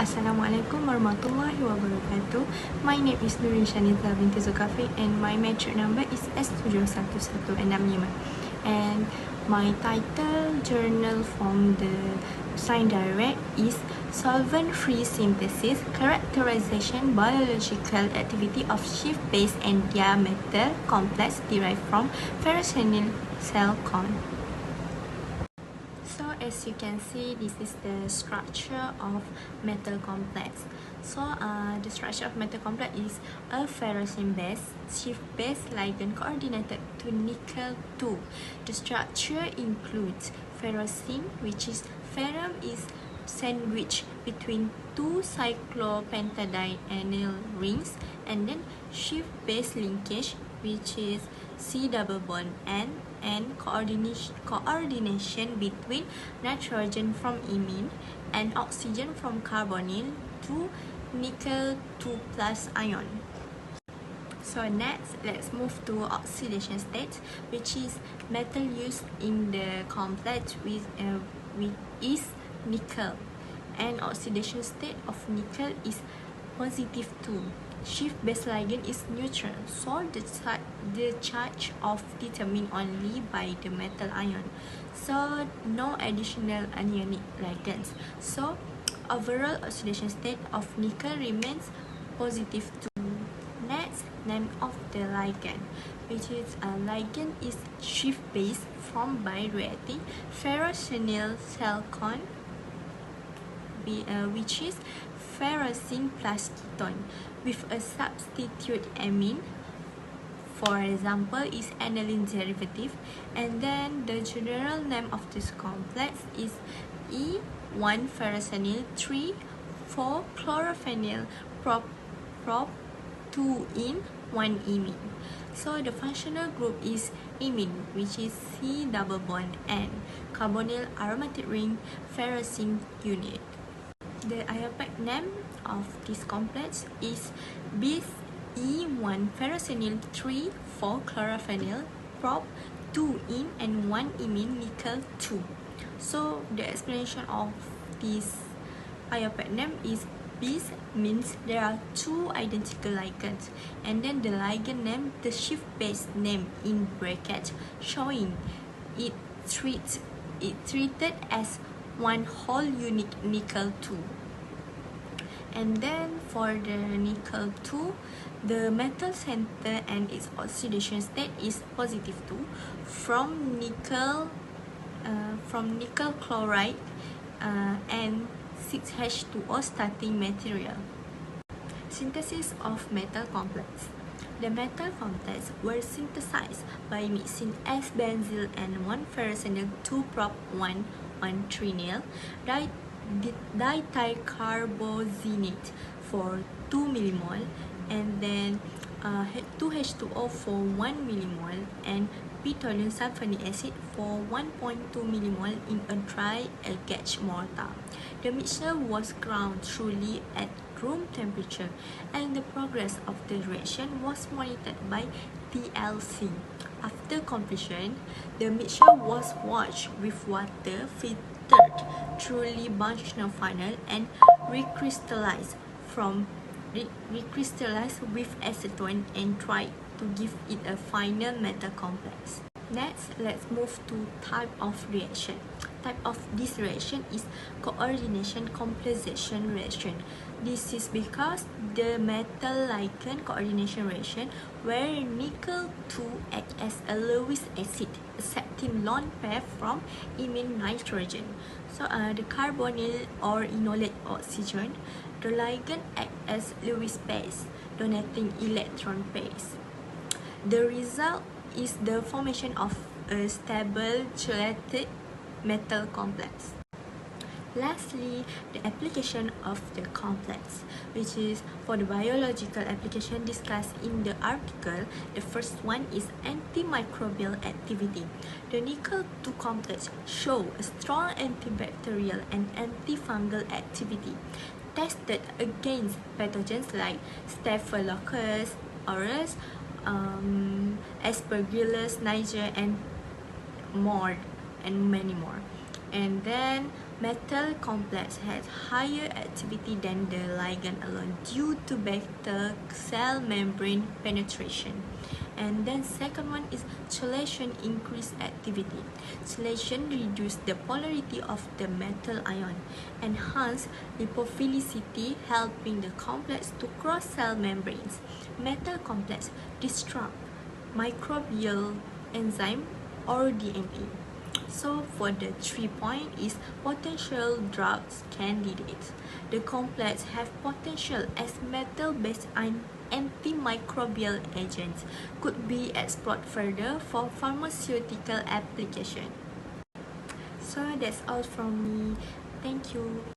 Assalamualaikum warahmatullahi wabarakatuh. My name is Nurin Shaniza binti Zulkafli and my metric number is S711165. And my title journal from the Science Direct is Solvent-Free Synthesis, Characterization Biological Activity of Shift-Based and Diameter Complex Derived from Ferrochenyl Cell Con. So as you can see, this is the structure of metal complex. So the structure of metal complex is a ferrocene base, shift-based ligand coordinated to nickel 2. The structure includes ferrocene, which is ferrum is sandwiched between two cyclopentadienyl rings, and then shift-based linkage, which is C double bond N, and coordination between nitrogen from imine and oxygen from carbonyl to nickel 2 plus ion. So next, let's move to oxidation state, which is metal used in the complex with is nickel, and oxidation state of nickel is positive 2. Shift-based ligand is neutral, so the charge of determined only by the metal ion. So no additional anionic ligands. So overall oxidation state of nickel remains positive 2. Next, name of the ligand, which is a ligand is shift-based formed by reacting ferrochenyl cell con, which is ferrocene plus ketone with a substitute amine, for example is aniline derivative, and then the general name of this complex is E1 ferrochenyl 3 4 chlorophenyl prop 2 in 1 imine. So the functional group is imine, which is C double bond N, carbonyl aromatic ring, ferrocene unit. The IUPAC name of this complex is bis E1 ferrochenyl 3 4 chlorophenyl prop 2 in and 1 imine nickel 2. So the explanation of this IUPAC name is bis means there are two identical ligands, and then the ligand name, the shift-based name in bracket, showing it treated as one whole unique nickel 2. And then for the nickel 2, the metal center and its oxidation state is positive 2 from nickel chloride and 6H2O starting material. Synthesis of metal complex. The metal complex were synthesized by mixing S-benzyl and 1 ferrochenyl 2 prop 1 on trinyl diticarbonate for 2 millimole, and then 2H2O for 1 millimole, and P-toluene sulfonic acid for 1.2 millimole in a dry agate mortar. The mixture was ground thoroughly at room temperature, and the progress of the reaction was monitored by TLC. After completion, the mixture was washed with water, filtered through Bunchner funnel, and recrystallized with acetone and tried to give it a final metal complex. Next, let's move to type of reaction. Type of this reaction is coordination composition reaction. This is because the metal ligand coordination reaction where nickel 2 acts as a Lewis acid, accepting lone pair from imine nitrogen. So the carbonyl or enolate oxygen, the ligand acts as Lewis base, donating electron pairs. The result is the formation of a stable chelated metal complex. Lastly, the application of the complex, which is for the biological application discussed in the article. The first one is antimicrobial activity. The nickel 2 complex show a strong antibacterial and antifungal activity, tested against pathogens like Staphylococcus aureus, Aspergillus niger, and many more. And then Metal complex has higher activity than the ligand alone due to better cell membrane penetration. And then second one is chelation increase activity. Chelation reduce the polarity of the metal ion, enhance lipophilicity, helping the complex to cross cell membranes. Metal complex disrupt microbial enzyme or DNA. So for the 3 point is potential drugs candidates. The complex have potential as metal-based antimicrobial agents could be explored further for pharmaceutical application. So that's all from me. Thank you.